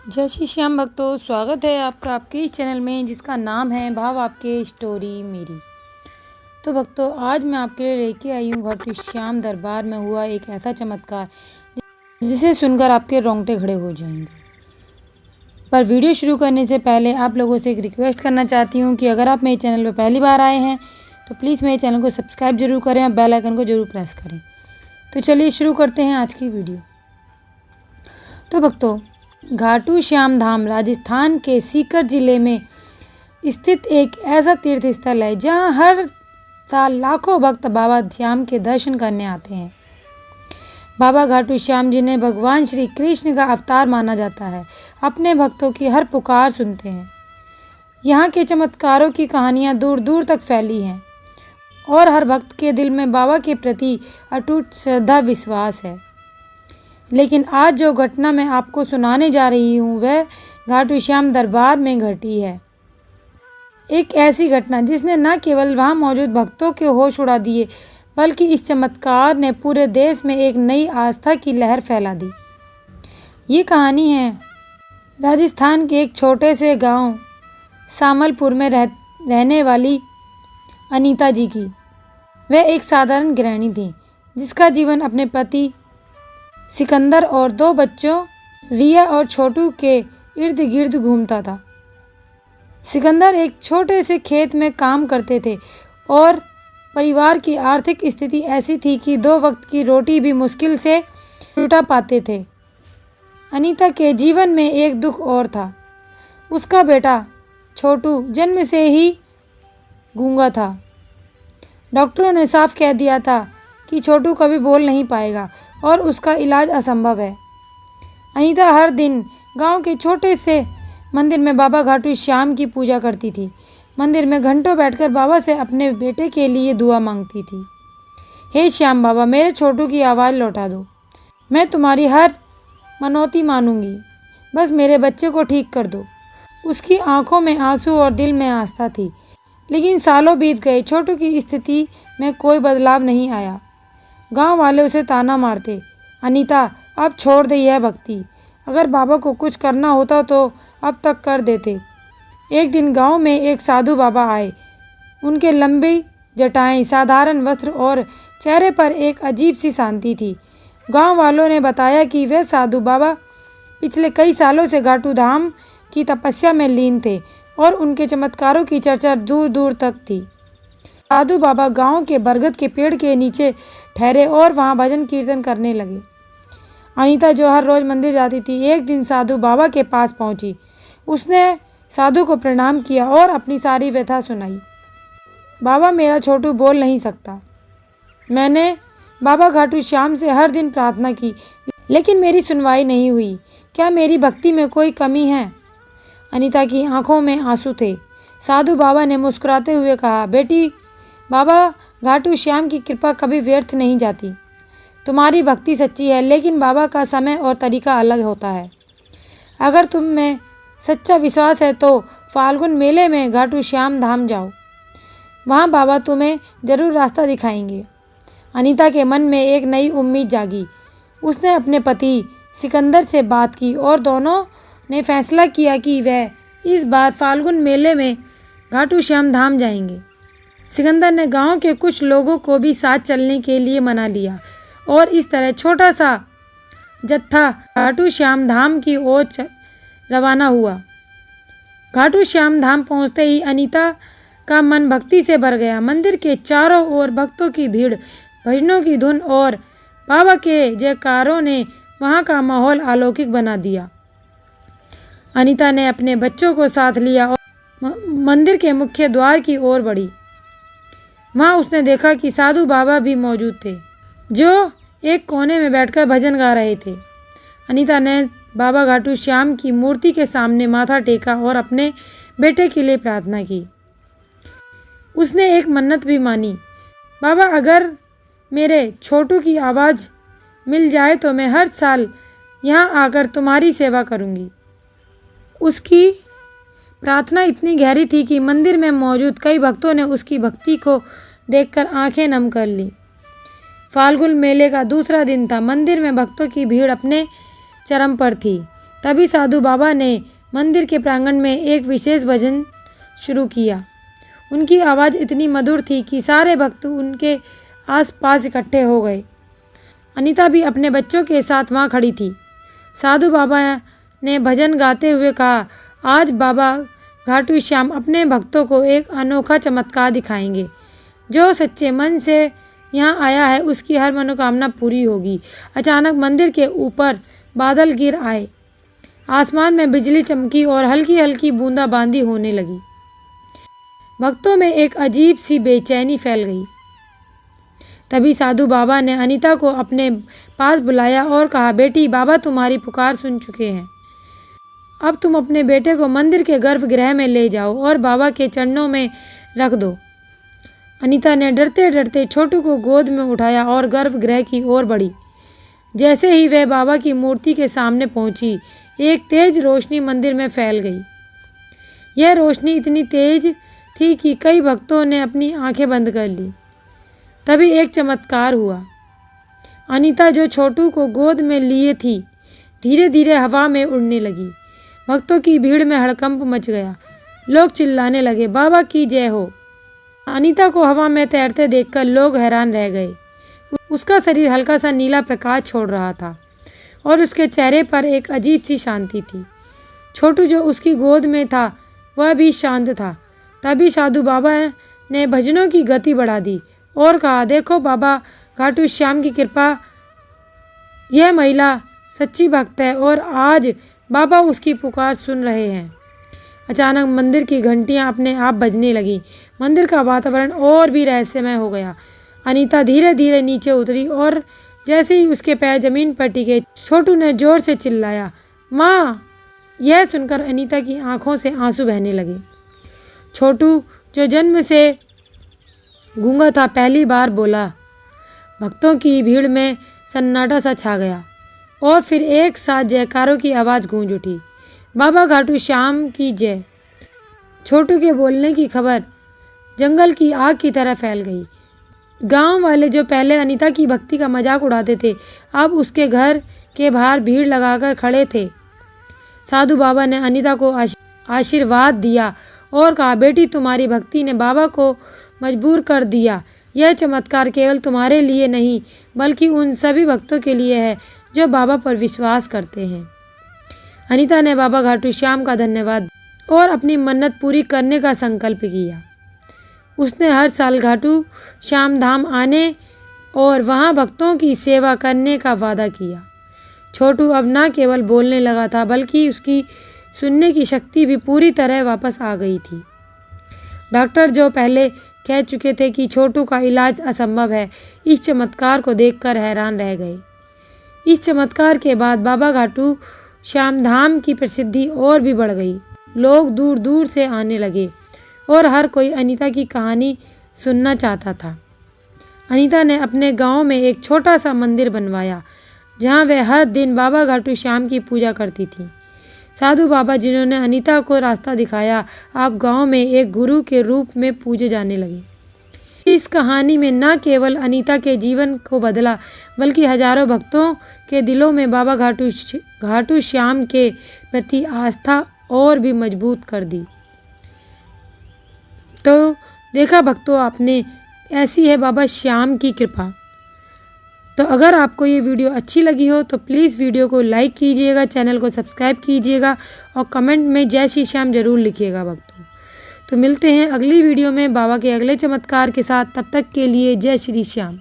जय श्री श्याम भक्तों, स्वागत है आपका आपके इस चैनल में जिसका नाम है भाव आपके स्टोरी मेरी। तो भक्तों, आज मैं आपके लिए लेके आई हूँ घाटू श्याम दरबार में हुआ एक ऐसा चमत्कार जिसे सुनकर आपके रोंगटे खड़े हो जाएंगे। पर वीडियो शुरू करने से पहले आप लोगों से एक रिक्वेस्ट करना चाहती हूँ कि अगर आप मेरे चैनल पर पहली बार आए हैं तो प्लीज़ मेरे चैनल को सब्सक्राइब जरूर करें और बेल आइकन को जरूर प्रेस करें। तो चलिए शुरू करते हैं आज की वीडियो। तो भक्तों, घाटू श्याम धाम राजस्थान के सीकर जिले में स्थित एक ऐसा तीर्थ स्थल है जहां हर साल लाखों भक्त बाबा श्याम के दर्शन करने आते हैं। बाबा घाटू श्याम जी ने भगवान श्री कृष्ण का अवतार माना जाता है, अपने भक्तों की हर पुकार सुनते हैं। यहाँ के चमत्कारों की कहानियाँ दूर दूर तक फैली हैं और हर भक्त के दिल में बाबा के प्रति अटूट श्रद्धा विश्वास है। लेकिन आज जो घटना मैं आपको सुनाने जा रही हूँ वह घाटू श्याम दरबार में घटी है। एक ऐसी घटना जिसने न केवल वहाँ मौजूद भक्तों के होश उड़ा दिए बल्कि इस चमत्कार ने पूरे देश में एक नई आस्था की लहर फैला दी। ये कहानी है राजस्थान के एक छोटे से गांव सामलपुर में रहने वाली अनीता जी की। वह एक साधारण गृहिणी थी जिसका जीवन अपने पति सिकंदर और 2 बच्चों रिया और छोटू के इर्द गिर्द घूमता था। सिकंदर एक छोटे से खेत में काम करते थे और परिवार की आर्थिक स्थिति ऐसी थी कि 2 वक्त की रोटी भी मुश्किल से जुटा पाते थे। अनीता के जीवन में एक दुख और था। उसका बेटा छोटू जन्म से ही गूंगा था। डॉक्टरों ने साफ कह दिया था कि छोटू कभी बोल नहीं पाएगा और उसका इलाज असंभव है। अनीता हर दिन गांव के छोटे से मंदिर में बाबा घाटू श्याम की पूजा करती थी। मंदिर में घंटों बैठकर बाबा से अपने बेटे के लिए दुआ मांगती थी। हे श्याम बाबा, मेरे छोटू की आवाज़ लौटा दो। मैं तुम्हारी हर मनौती मानूंगी, बस मेरे बच्चे को ठीक कर दो। उसकी आंखों में आंसू और दिल में आस्था थी। लेकिन सालों बीत गए, छोटू की स्थिति में कोई बदलाव नहीं आया। गांव वाले उसे ताना मारते, अनीता अब छोड़ दे यह भक्ति, अगर बाबा को कुछ करना होता तो अब तक कर देते। एक दिन गांव में एक साधु बाबा आए। उनके लंबी जटाएं, साधारण वस्त्र और चेहरे पर एक अजीब सी शांति थी। गांव वालों ने बताया कि वे साधु बाबा पिछले कई सालों से घाटू धाम की तपस्या में लीन थे और उनके चमत्कारों की चर्चा दूर दूर तक थी। साधु बाबा गांव के बरगद के पेड़ के नीचे ठहरे और वहां भजन कीर्तन करने लगे। अनीता जो हर रोज मंदिर जाती थी, एक दिन साधु बाबा के पास पहुंची। उसने साधु को प्रणाम किया और अपनी सारी व्यथा सुनाई। बाबा, मेरा छोटू बोल नहीं सकता। मैंने बाबा घाटू श्याम से हर दिन प्रार्थना की लेकिन मेरी सुनवाई नहीं हुई। क्या मेरी भक्ति में कोई कमी है? अनीता की आंखों में आंसू थे। साधु बाबा ने मुस्कुराते हुए कहा, बेटी, बाबा घाटू श्याम की कृपा कभी व्यर्थ नहीं जाती। तुम्हारी भक्ति सच्ची है लेकिन बाबा का समय और तरीका अलग होता है। अगर तुम में सच्चा विश्वास है तो फाल्गुन मेले में घाटू श्याम धाम जाओ, वहाँ बाबा तुम्हें जरूर रास्ता दिखाएंगे। अनीता के मन में एक नई उम्मीद जागी। उसने अपने पति सिकंदर से बात की और दोनों ने फैसला किया कि वह इस बार फाल्गुन मेले में घाटू श्याम धाम जाएंगे। सिकंदर ने गांव के कुछ लोगों को भी साथ चलने के लिए मना लिया और इस तरह छोटा सा जत्था घाटू श्याम धाम की ओर रवाना हुआ। घाटू श्याम धाम पहुंचते ही अनीता का मन भक्ति से भर गया। मंदिर के चारों ओर भक्तों की भीड़, भजनों की धुन और बाबा के जयकारों ने वहां का माहौल अलौकिक बना दिया। अनीता ने अपने बच्चों को साथ लिया और मंदिर के मुख्य द्वार की ओर बढ़ी। वहाँ उसने देखा कि साधु बाबा भी मौजूद थे जो एक कोने में बैठकर भजन गा रहे थे। अनीता ने बाबा घाटू श्याम की मूर्ति के सामने माथा टेका और अपने बेटे के लिए प्रार्थना की। उसने एक मन्नत भी मानी, बाबा, अगर मेरे छोटू की आवाज़ मिल जाए तो मैं हर साल यहाँ आकर तुम्हारी सेवा करूँगी। उसकी प्रार्थना इतनी गहरी थी कि मंदिर में मौजूद कई भक्तों ने उसकी भक्ति को देखकर आंखें नम कर ली। फाल्गुन मेले का दूसरा दिन था। मंदिर में भक्तों की भीड़ अपने चरम पर थी। तभी साधु बाबा ने मंदिर के प्रांगण में एक विशेष भजन शुरू किया। उनकी आवाज़ इतनी मधुर थी कि सारे भक्त उनके आसपास इकट्ठे हो गए। अनीता भी अपने बच्चों के साथ वहाँ खड़ी थी। साधु बाबा ने भजन गाते हुए कहा, आज बाबा घाटू श्याम अपने भक्तों को एक अनोखा चमत्कार दिखाएंगे। जो सच्चे मन से यहाँ आया है उसकी हर मनोकामना पूरी होगी। अचानक मंदिर के ऊपर बादल गिर आए। आसमान में बिजली चमकी और हल्की हल्की बूंदाबांदी होने लगी। भक्तों में एक अजीब सी बेचैनी फैल गई। तभी साधु बाबा ने अनीता को अपने पास बुलाया और कहा, बेटी, बाबा तुम्हारी पुकार सुन चुके हैं। अब तुम अपने बेटे को मंदिर के गर्भगृह में ले जाओ और बाबा के चरणों में रख दो। अनीता ने डरते डरते छोटू को गोद में उठाया और गर्भगृह की ओर बढ़ी। जैसे ही वह बाबा की मूर्ति के सामने पहुंची, एक तेज रोशनी मंदिर में फैल गई। यह रोशनी इतनी तेज थी कि कई भक्तों ने अपनी आंखें बंद कर ली। तभी एक चमत्कार हुआ। अनीता, जो छोटू को गोद में लिए थी, धीरे धीरे हवा में उड़ने लगी। भक्तों की भीड़ में हड़कंप मच गया। लोग चिल्लाने लगे, बाबा की जय हो। अनीता को हवा में तैरते देखकर लोग हैरान रह गए। उसका शरीर हल्का सा नीला प्रकाश छोड़ रहा था और उसके चेहरे पर एक अजीब सी शांति थी। छोटू जो उसकी गोद में था वह भी शांत था। तभी साधु बाबा ने भजनों की गति बढ़ा दी और कहा, देखो बाबा घाटू श्याम की कृपा, यह महिला सच्ची भक्त है और आज बाबा उसकी पुकार सुन रहे हैं। अचानक मंदिर की घंटियां अपने आप बजने लगी। मंदिर का वातावरण और भी रहस्यमय हो गया। अनीता धीरे धीरे नीचे उतरी और जैसे ही उसके पैर जमीन पर टिके, छोटू ने जोर से चिल्लाया, माँ। यह सुनकर अनीता की आंखों से आंसू बहने लगे। छोटू, जो जन्म से गूंगा था, पहली बार बोला। भक्तों की भीड़ में सन्नाटा सा छा गया और फिर एक साथ जयकारों की आवाज़ गूंज उठी, बाबा घाटू श्याम की जय। छोटू के बोलने की खबर जंगल की आग की तरह फैल गई। गांव वाले जो पहले अनीता की भक्ति का मजाक उड़ाते थे, अब उसके घर के बाहर भीड़ लगाकर खड़े थे। साधु बाबा ने अनीता को आशीर्वाद दिया और कहा, बेटी, तुम्हारी भक्ति ने बाबा को मजबूर कर दिया। यह चमत्कार केवल तुम्हारे लिए नहीं बल्कि उन सभी भक्तों के लिए है जो बाबा पर विश्वास करते हैं। अनीता ने बाबा घाटू श्याम का धन्यवाद और अपनी मन्नत पूरी करने का संकल्प किया। उसने हर साल घाटू श्याम धाम आने और वहाँ भक्तों की सेवा करने का वादा किया। छोटू अब न केवल बोलने लगा था बल्कि उसकी सुनने की शक्ति भी पूरी तरह वापस आ गई थी। डॉक्टर जो पहले कह चुके थे कि छोटू का इलाज असंभव है, इस चमत्कार को देखकर हैरान रह गए। इस चमत्कार के बाद बाबा घाटू श्याम धाम की प्रसिद्धि और भी बढ़ गई। लोग दूर दूर से आने लगे और हर कोई अनीता की कहानी सुनना चाहता था। अनीता ने अपने गांव में एक छोटा सा मंदिर बनवाया जहां वह हर दिन बाबा घाटू श्याम की पूजा करती थी। साधु बाबा, जिन्होंने अनीता को रास्ता दिखाया, अब गांव में एक गुरु के रूप में पूजे जाने लगे। इस कहानी में न केवल अनीता के जीवन को बदला बल्कि हजारों भक्तों के दिलों में बाबा घाटू श्याम के प्रति आस्था और भी मजबूत कर दी। तो देखा भक्तों आपने, ऐसी है बाबा श्याम की कृपा। तो अगर आपको ये वीडियो अच्छी लगी हो तो प्लीज़ वीडियो को लाइक कीजिएगा, चैनल को सब्सक्राइब कीजिएगा और कमेंट में जय श्री श्याम जरूर लिखिएगा भक्तों। तो मिलते हैं अगली वीडियो में बाबा के अगले चमत्कार के साथ। तब तक के लिए जय श्री श्याम।